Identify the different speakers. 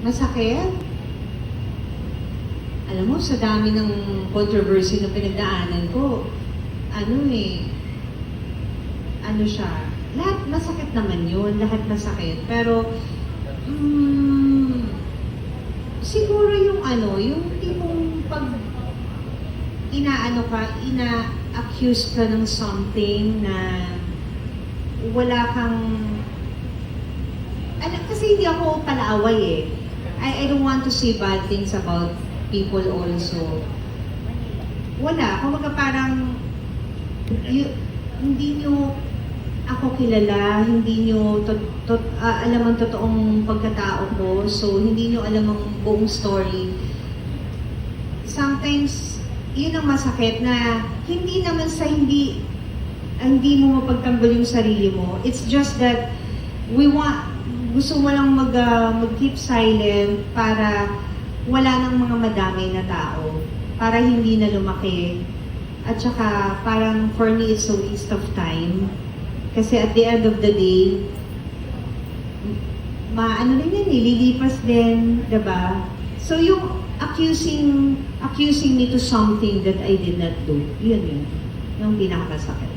Speaker 1: Masakit? Alam mo, sa dami ng controversy na pinagdaanan ko, ano siya, lahat masakit naman yun, lahat masakit. Pero, siguro yung yung tipong pag ina-accuse ka ng something na wala kang, kasi hindi ako palaaway eh. I don't want to say bad things about people also. Wala. Kumbaga parang, hindi nyo ako kilala, hindi nyo alam ang totoong pagkatao ko, so hindi nyo alam ang buong story. Sometimes, yun ang masakit na hindi naman sa hindi mo mapagtanggol yung sarili mo. It's just that gusto mo lang mag-keep silent para wala nang mga madamay na tao, para hindi na lumaki. At saka parang for me it's a waste of time. Kasi at the end of the day, din yan, lilipas din, diba? So yung accusing me to something that I did not do, yun yung pinakamasakit.